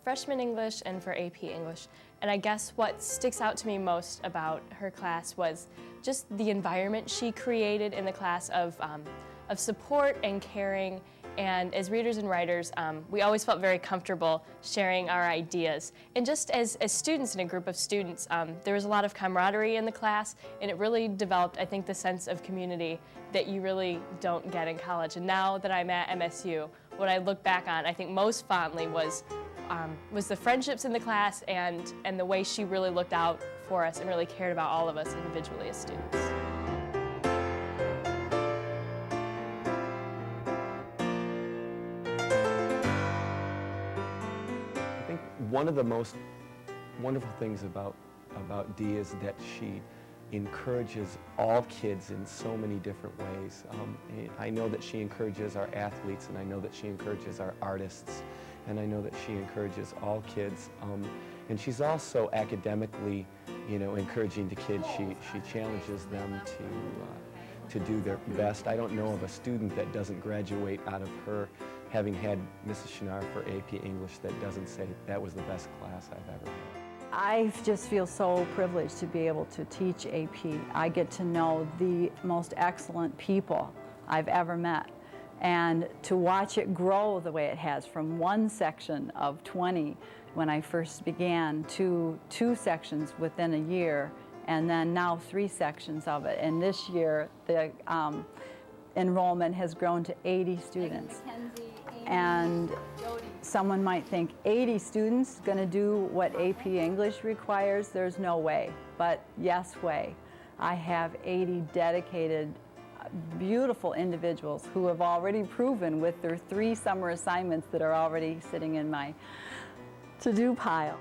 freshman English and for AP English. And I guess what sticks out to me most about her class was just the environment she created in the class of support and caring. And as readers and writers, we always felt very comfortable sharing our ideas. And just as students in a group of students, there was a lot of camaraderie in the class, and it really developed, I think, the sense of community that you really don't get in college. And now that I'm at MSU, what I look back on, I think most fondly was the friendships in the class and the way she really looked out for us and really cared about all of us individually as students. One of the most wonderful things about Dee is that she encourages all kids in so many different ways. I know that she encourages our athletes, and I know that she encourages our artists, and I know that she encourages all kids. And she's also academically, encouraging the kids. She challenges them to do their best. I don't know of a student that doesn't graduate out of her having had Mrs. Schnarr for AP English that doesn't say that was the best class I've ever had. I just feel so privileged to be able to teach AP. I get to know the most excellent people I've ever met, and to watch it grow the way it has from one section of 20 when I first began to 2 sections within a year, and then now 3 sections of it. And this year the enrollment has grown to 80 students. And someone might think 80 students going to do what AP English requires? There's no way, but yes way. I have 80 dedicated, beautiful individuals who have already proven with their 3 summer assignments that are already sitting in my to-do pile.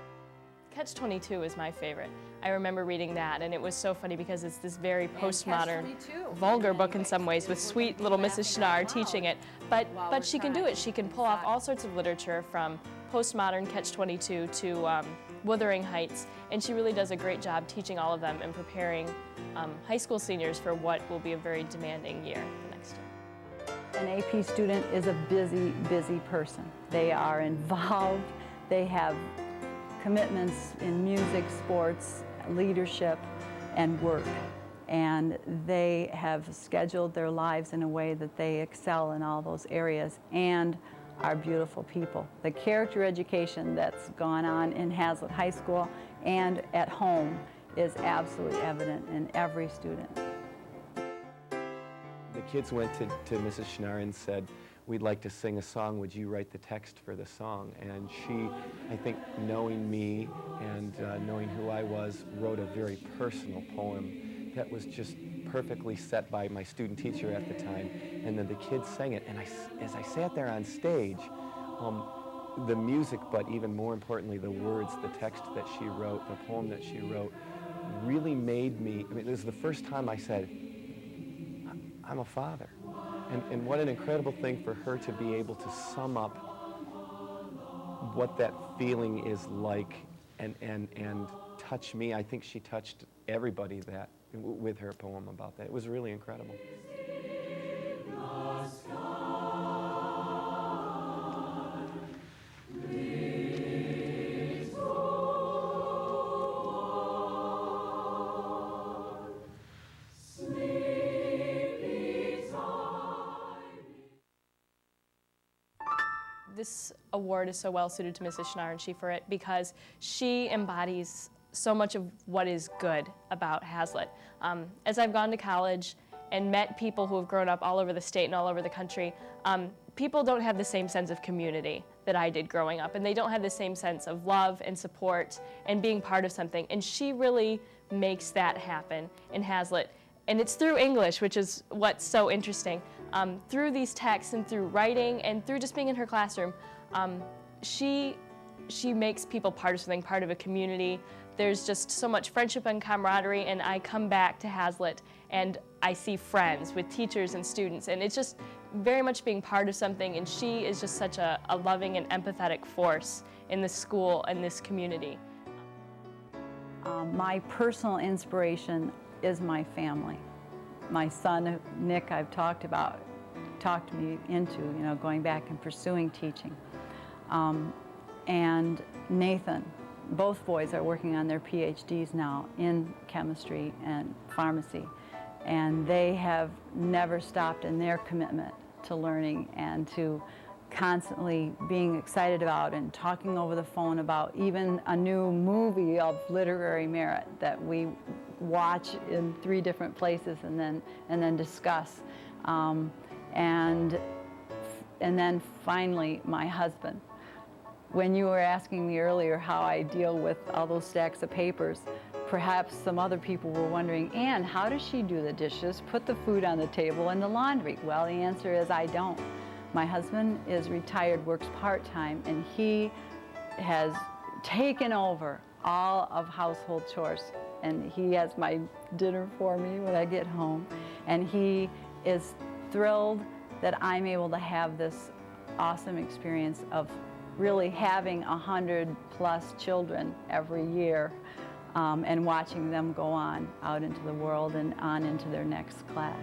Catch-22 is my favorite. I remember reading that, and it was so funny because it's this very postmodern, vulgar book in some ways, with sweet little Mrs. Schnarr teaching it. But she can do it. She can pull off all sorts of literature, from postmodern Catch-22 to Wuthering Heights, and she really does a great job teaching all of them and preparing high school seniors for what will be a very demanding year the next year. An AP student is a busy, busy person. They are involved. They have commitments in music, sports, leadership, and work. And they have scheduled their lives in a way that they excel in all those areas and are beautiful people. The character education that's gone on in Hazlitt High School and at home is absolutely evident in every student. The kids went to Mrs. Schnarr and said, "We'd like to sing a song, would you write the text for the song?" And she, I think, knowing me and knowing who I was, wrote a very personal poem that was just perfectly set by my student teacher at the time. And then the kids sang it, and as I sat there on stage, the music, but even more importantly, the words, the text that she wrote, the poem that she wrote, really made me, it was the first time I said, I'm a father. And what an incredible thing for her to be able to sum up what that feeling is like and touch me. I think she touched everybody with her poem about that. It was really incredible. This award is so well suited to Mrs. Schnarr and she for it because she embodies so much of what is good about Hazlitt. As I've gone to college and met people who have grown up all over the state and all over the country, people don't have the same sense of community that I did growing up, and they don't have the same sense of love and support and being part of something, and she really makes that happen in Hazlitt. And it's through English, which is what's so interesting. Through these texts and through writing and through just being in her classroom, she makes people part of something, part of a community. There's just so much friendship and camaraderie, and I come back to Hazlitt and I see friends with teachers and students, and it's just very much being part of something, and she is just such a loving and empathetic force in the school and this community. My personal inspiration is my family. My son, Nick, I've talked me into, going back and pursuing teaching. And Nathan, both boys are working on their PhDs now in chemistry and pharmacy, and they have never stopped in their commitment to learning and to constantly being excited about and talking over the phone about even a new movie of literary merit that we watch in 3 different places and then discuss. And then finally, my husband. When you were asking me earlier how I deal with all those stacks of papers, perhaps some other people were wondering, Ann, how does she do the dishes, put the food on the table, and the laundry? Well, the answer is I don't. My husband is retired, works part-time, and he has taken over all of household chores. And he has my dinner for me when I get home. And he is thrilled that I'm able to have this awesome experience of really having 100+ children every year and watching them go on out into the world and on into their next class.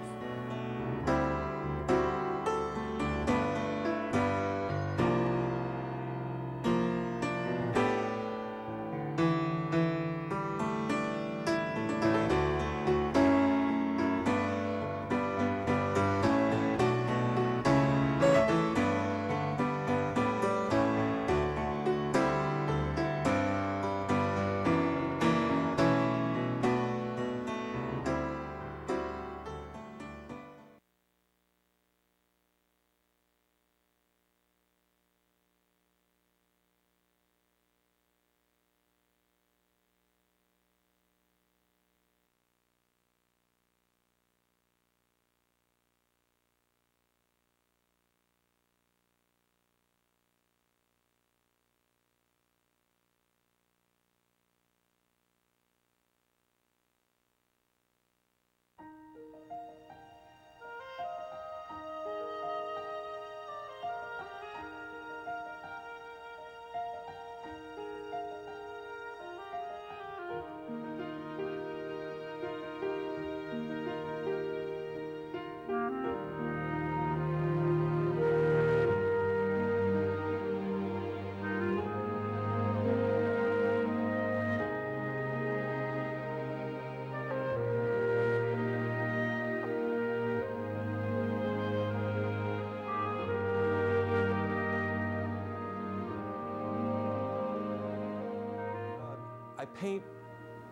I paint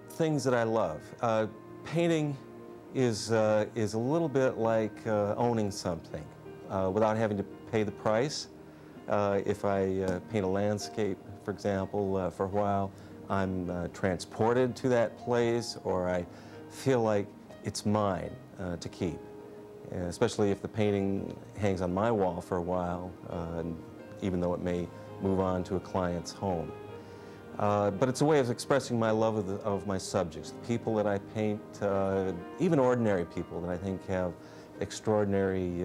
things that I love. Painting is a little bit like owning something without having to pay the price. If I paint a landscape, for example, for a while, I'm transported to that place, or I feel like it's mine to keep. Especially if the painting hangs on my wall for a while, even though it may move on to a client's home. But it's a way of expressing my love of my subjects, the people that I paint, even ordinary people that I think have extraordinary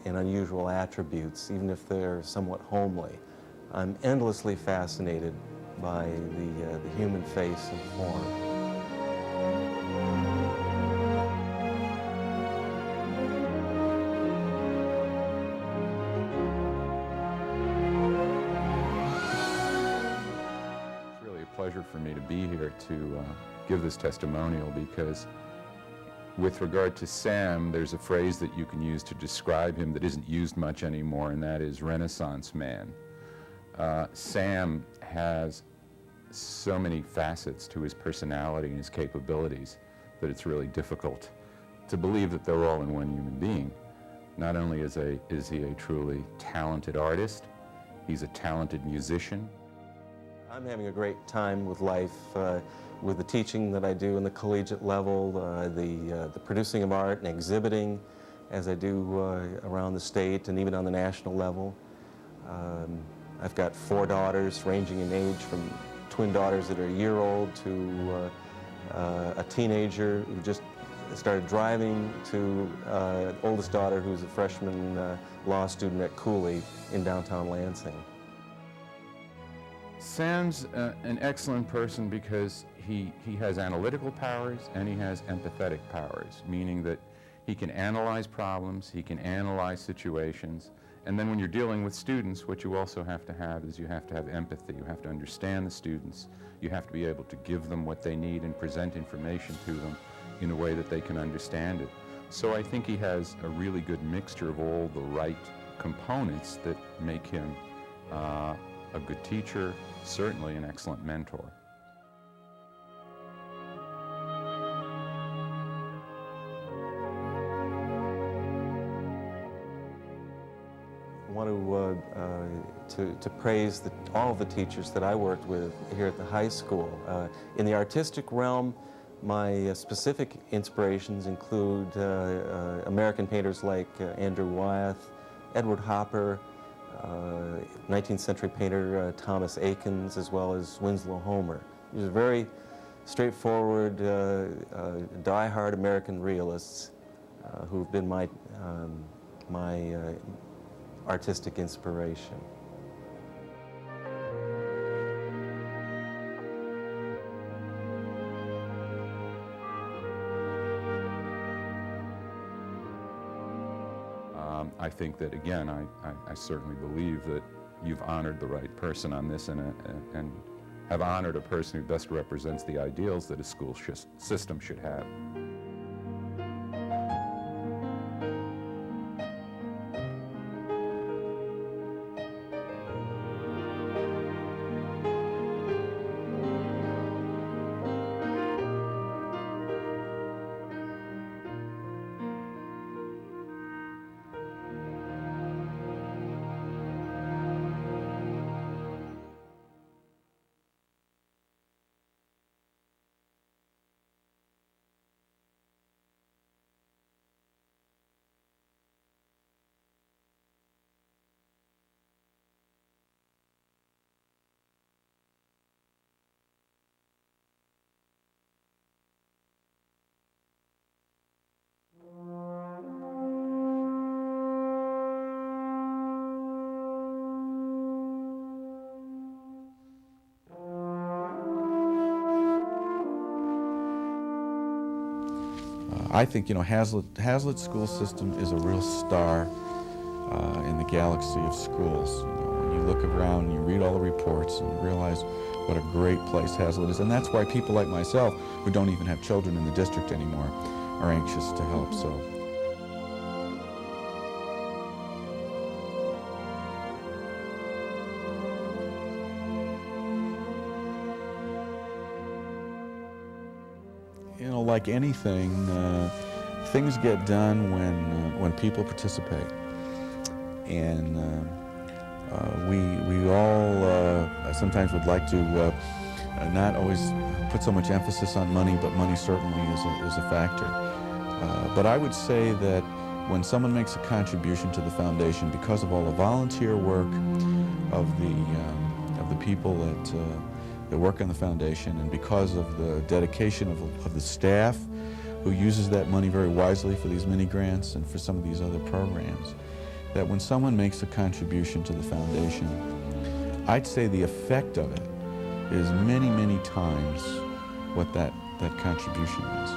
and unusual attributes, even if they're somewhat homely. I'm endlessly fascinated by the human face and form. Pleasure for me to be here to give this testimonial, because with regard to Sam, there's a phrase that you can use to describe him that isn't used much anymore, and that is Renaissance man. Sam has so many facets to his personality and his capabilities that it's really difficult to believe that they're all in one human being. Not only is he a truly talented artist, he's a talented musician. I'm having a great time with life, with the teaching that I do in the collegiate level, the producing of art and exhibiting as I do around the state and even on the national level. I've got 4 daughters ranging in age from twin daughters that are a year old to a teenager who just started driving to oldest daughter who's a freshman law student at Cooley in downtown Lansing. Sam's an excellent person because he has analytical powers and he has empathetic powers, meaning that he can analyze problems, he can analyze situations, And then when you're dealing with students, what you also have to have is you have to have empathy. You have to understand the students. You have to be able to give them what they need and present information to them in a way that they can understand it. So I think he has a really good mixture of all the right components that make him a good teacher, certainly an excellent mentor. I want to praise all of the teachers that I worked with here at the high school. In the artistic realm, my specific inspirations include American painters like Andrew Wyeth, Edward Hopper, 19th century painter Thomas Eakins, as well as Winslow Homer. These are very straightforward, die-hard American realists who've been my artistic inspiration. I think that, again, I certainly believe that you've honored the right person on this and have honored a person who best represents the ideals that a school system should have. I think, Hazlitt school system is a real star in the galaxy of schools. When you look around and you read all the reports and you realize what a great place Hazlitt is. And that's why people like myself, who don't even have children in the district anymore, are anxious to help. So. Like anything, things get done when people participate, and we all sometimes would like to not always put so much emphasis on money, but money certainly is a factor. But I would say that when someone makes a contribution to the foundation because of all the volunteer work of the people that work on the foundation, and because of the dedication of the staff who uses that money very wisely for these mini grants and for some of these other programs, that when someone makes a contribution to the foundation, I'd say the effect of it is many, many times what that contribution is.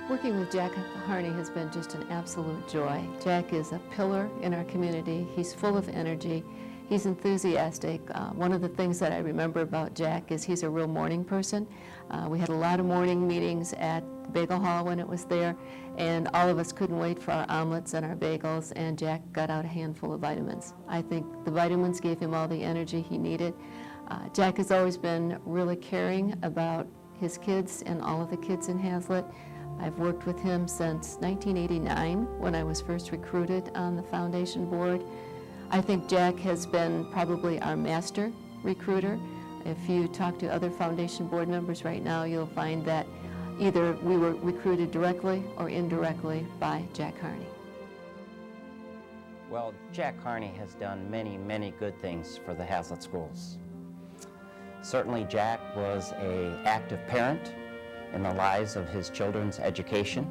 Working with Jack Harney has been just an absolute joy. Jack is a pillar in our community. He's full of energy. He's enthusiastic. One of the things that I remember about Jack is he's a real morning person. We had a lot of morning meetings at the Bagel Hall when it was there, and all of us couldn't wait for our omelets and our bagels, and Jack got out a handful of vitamins. I think the vitamins gave him all the energy he needed. Jack has always been really caring about his kids and all of the kids in Hazlitt. I've worked with him since 1989 when I was first recruited on the foundation board. I think Jack has been probably our master recruiter. If you talk to other foundation board members right now, you'll find that either we were recruited directly or indirectly by Jack Harney. Well, Jack Harney has done many, many good things for the Hazlitt schools. Certainly Jack was an active parent in the lives of his children's education.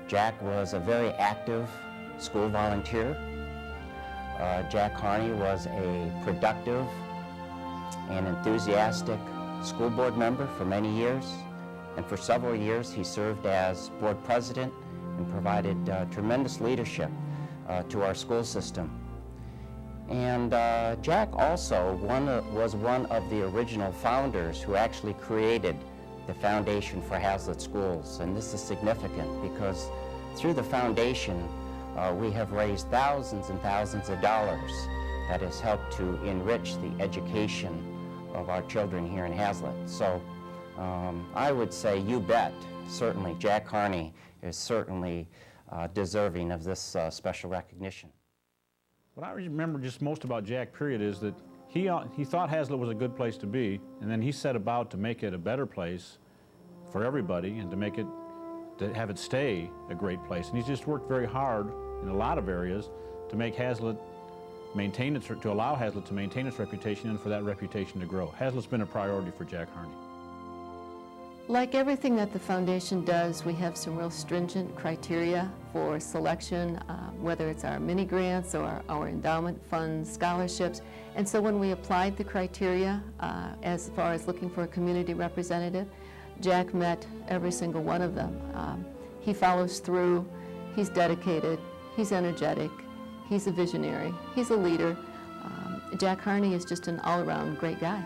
Jack was a very active school volunteer. Jack Harney was a productive and enthusiastic school board member for many years, and for several years he served as board president and provided tremendous leadership to our school system. And Jack also was one of the original founders who actually created the Foundation for Hazlet Schools. And this is significant because through the foundation, we have raised thousands and thousands of dollars that has helped to enrich the education of our children here in Hazlet. So I would say, you bet, certainly Jack Harney is certainly deserving of this special recognition. What I remember just most about Jack, period, is that he thought Hazlet was a good place to be, and then he set about to make it a better place for everybody and to have it stay a great place. And he's just worked very hard in a lot of areas to make Hazlet to allow Hazlet to maintain its reputation and for that reputation to grow. Hazlet's been a priority for Jack Harney. Like everything that the foundation does, we have some real stringent criteria for selection, whether it's our mini grants or our endowment funds, scholarships. And so when we applied the criteria as far as looking for a community representative, Jack met every single one of them. He follows through, he's dedicated, he's energetic, he's a visionary, he's a leader. Jack Harney is just an all-around great guy.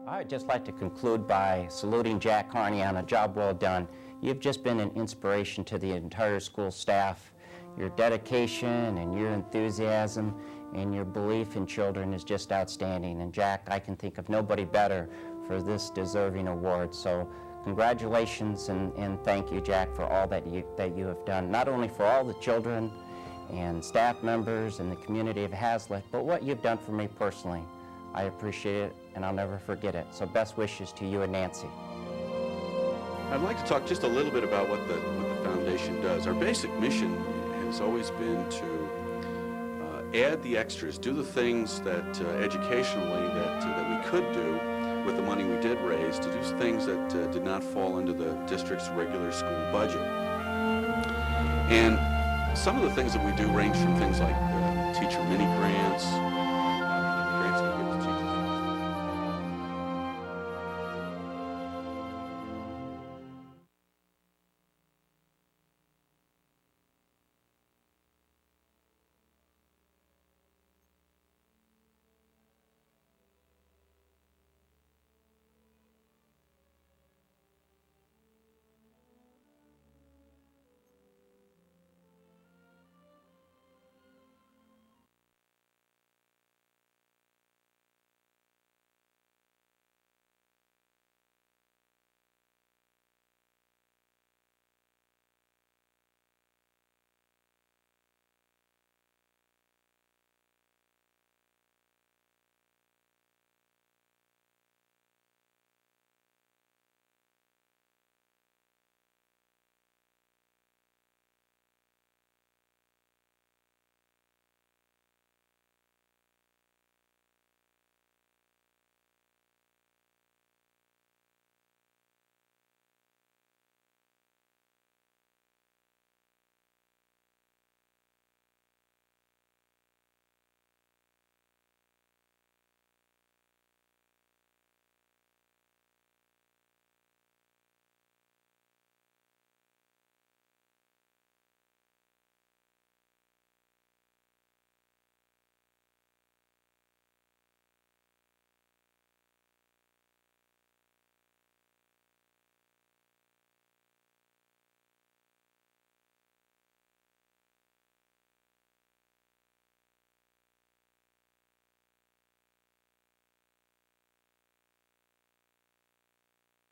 I'd just like to conclude by saluting Jack Harney on a job well done. You've just been an inspiration to the entire school staff. Your dedication and your enthusiasm and your belief in children is just outstanding. And Jack, I can think of nobody better for this deserving award. So congratulations and thank you, Jack, for all that you have done, not only for all the children and staff members and the community of Hazlet, but what you've done for me personally. I appreciate it, and I'll never forget it. So best wishes to you and Nancy. I'd like to talk just a little bit about what the foundation does. Our basic mission has always been to add the extras, do the things that educationally that we could do with the money we did raise, to do things that did not fall into the district's regular school budget. And some of the things that we do range from things